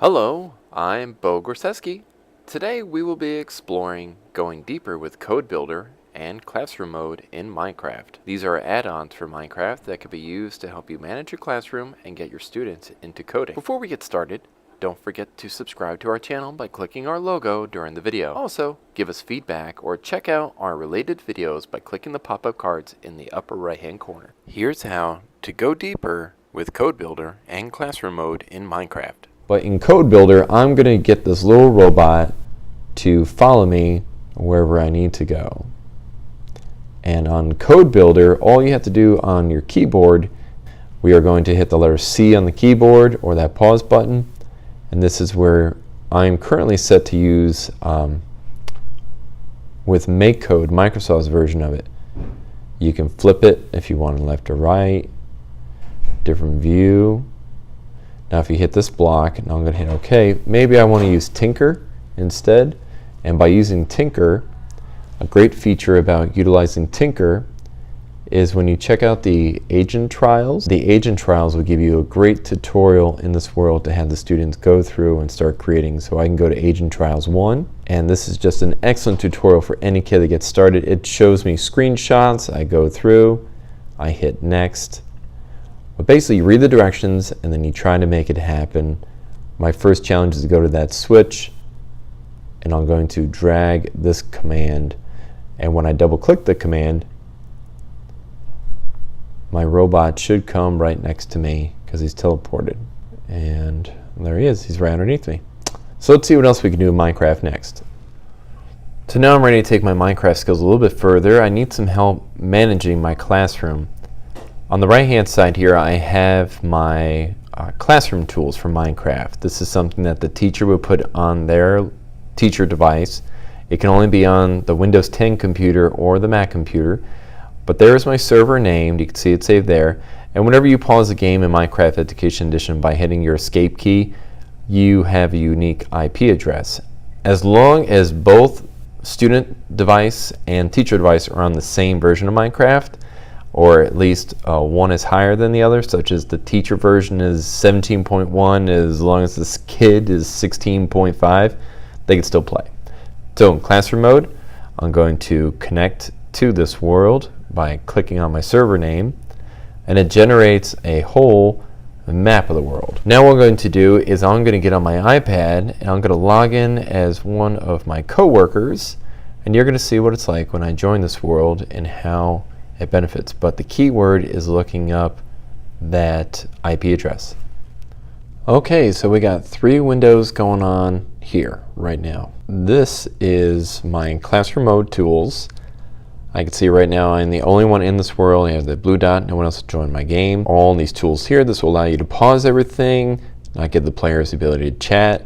Hello, I'm Bo Gorseski. Today we will be exploring going deeper with Code Builder and Classroom Mode in Minecraft. These are add-ons for Minecraft that can be used to help you manage your classroom and get your students into coding. Before we get started, don't forget to subscribe to our channel by clicking our logo during the video. Also, give us feedback or check out our related videos by clicking the pop-up cards in the upper right-hand corner. Here's how to go deeper with Code Builder and Classroom Mode in Minecraft. But in Code Builder, I'm going to get this little robot to follow me wherever I need to go. And on Code Builder, all you have to do on your keyboard, we are going to hit the letter C on the keyboard or that pause button. And this is where I'm currently set to use with MakeCode, Microsoft's version of it. You can flip it if you want left or right, different view. Now if you hit this block, and I'm going to hit OK, maybe I want to use Tinker instead. And by using Tinker, a great feature about utilizing Tinker is when you check out the agent trials. The agent trials will give you a great tutorial in this world to have the students go through and start creating. So I can go to Agent Trials 1, and this is just an excellent tutorial for any kid that gets started. It shows me screenshots, I go through, I hit Next. But basically you read the directions and then you try to make it happen. My first challenge is to go to that switch, and I'm going to drag this command, and when I double click the command, my robot should come right next to me because he's teleported. And there he is, he's right underneath me. So let's see what else we can do in Minecraft next. So now I'm ready to take my Minecraft skills a little bit further. I need some help managing my classroom. On the right hand side here I have my classroom tools for Minecraft. This is something that the teacher would put on their teacher device. It can only be on the Windows 10 computer or the Mac computer. But there's my server named, you can see it saved there. And whenever you pause a game in Minecraft Education Edition by hitting your escape key, you have a unique IP address. As long as both student device and teacher device are on the same version of Minecraft, or at least one is higher than the other, such as the teacher version is 17.1, as long as this kid is 16.5, they can still play. So in classroom mode, I'm going to connect to this world by clicking on my server name, and it generates a whole map of the world. Now what I'm going to do is I'm going to get on my iPad and I'm going to log in as one of my coworkers, and you're going to see what it's like when I join this world and how it benefits. But the key word is looking up that IP address. Okay, so we got 3 windows going on here right now. This is my classroom mode tools. I can see right now I'm the only one in this world. I have the blue dot, no one else joined my game. All these tools here, this will allow you to pause everything, not give the players the ability to chat,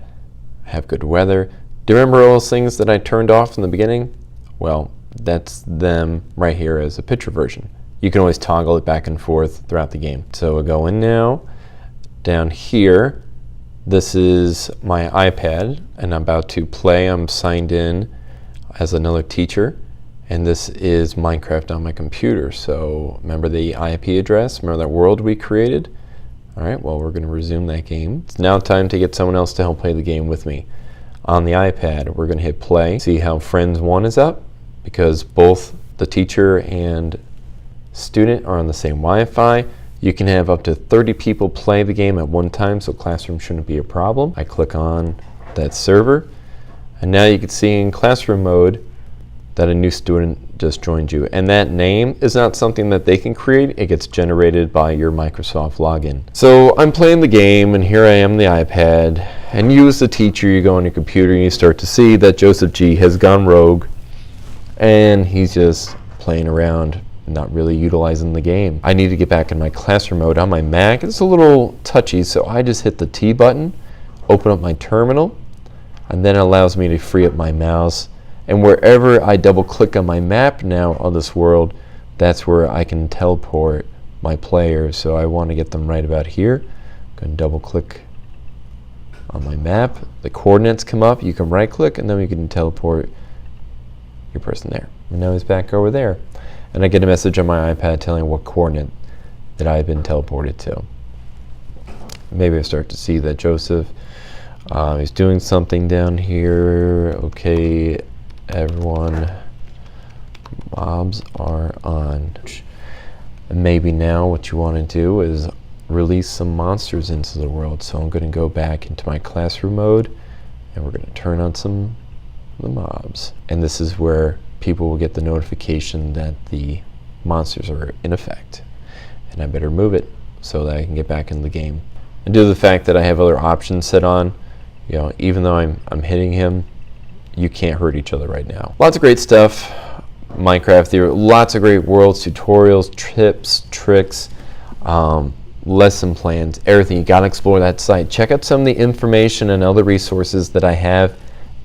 have good weather. Do you remember all those things that I turned off in the beginning? Well, that's them right here as a picture version. You can always toggle it back and forth throughout the game. So we'll go in now. Down here, this is my iPad, and I'm about to play. I'm signed in as another teacher. And this is Minecraft on my computer. So remember the IP address? Remember that world we created? All right, well, we're going to resume that game. It's now time to get someone else to help play the game with me. On the iPad, we're going to hit play. See how Friends 1 is up? Because both the teacher and student are on the same Wi-Fi. You can have up to 30 people play the game at one time, so classroom shouldn't be a problem. I click on that server, and now you can see in classroom mode that a new student just joined you. And that name is not something that they can create, it gets generated by your Microsoft login. So I'm playing the game, and here I am on the iPad, and you as the teacher, you go on your computer and you start to see that Joseph G has gone rogue, and he's just playing around, not really utilizing the game. I need to get back in my classroom mode on my Mac. It's a little touchy, so I just hit the T button, open up my terminal, and then it allows me to free up my mouse. And wherever I double click on my map now of this world, that's where I can teleport my players. So I want to get them right about here. I'm going to double click on my map. The coordinates come up. You can right click and then we can teleport your person there. And now he's back over there. And I get a message on my iPad telling what coordinate that I've been teleported to. Maybe I start to see that Joseph He's doing something down here. Okay, everyone, mobs are on. And maybe now what you want to do is release some monsters into the world. So I'm going to go back into my classroom mode, and we're going to turn on some of the mobs. And this is where people will get the notification that the monsters are in effect. And I better move it so that I can get back in the game. And due to the fact that I have other options set on, you know, even though I'm hitting him, you can't hurt each other right now. Lots of great stuff. Minecraft, there are lots of great worlds, tutorials, tips, tricks, lesson plans, everything. You gotta explore that site. Check out some of the information and other resources that I have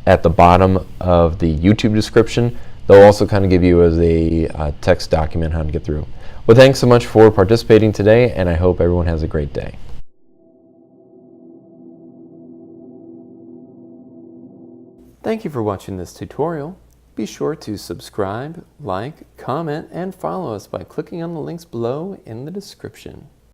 at the bottom of the YouTube description. They'll also kind of give you as a text document how to get through. Well, thanks so much for participating today, and I hope everyone has a great day. Thank you for watching this tutorial. Be sure to subscribe, like, comment, and follow us by clicking on the links below in the description.